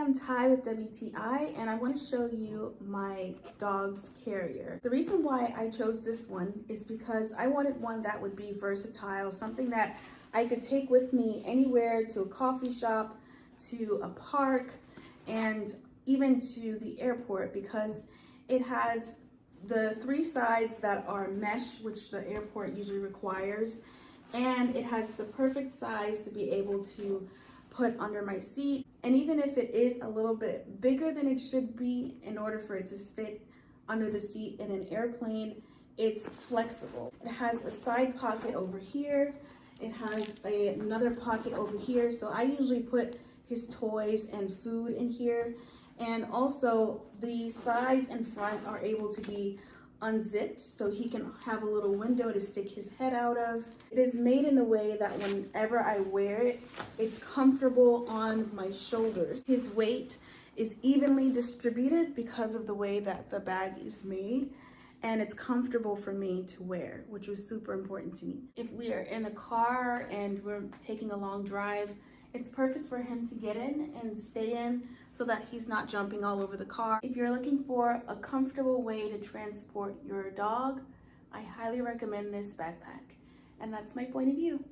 am Ty with WTI, and I want to show you my dog's carrier. The reason why I chose this one is because I wanted one that would be versatile, something that I could take with me anywhere, to a coffee shop, to a park, and even to the airport, because it has the 3 sides that are mesh, which the airport usually requires, and it has the perfect size to be able to put under my seat. And even if it is a little bit bigger than it should be in order for it to fit under the seat in an airplane, it's flexible. It has a side pocket over here. It has another pocket over here. So I usually put his toys and food in here. And also the sides in front are able to be unzipped, so he can have a little window to stick his head out of. It is made in a way that whenever I wear it, it's comfortable on my shoulders. His weight is evenly distributed because of the way that the bag is made, and it's comfortable for me to wear, which was super important to me. If we are in a car and we're taking a long drive, it's perfect for him to get in and stay in so that he's not jumping all over the car. If you're looking for a comfortable way to transport your dog, I highly recommend this backpack. And that's my point of view.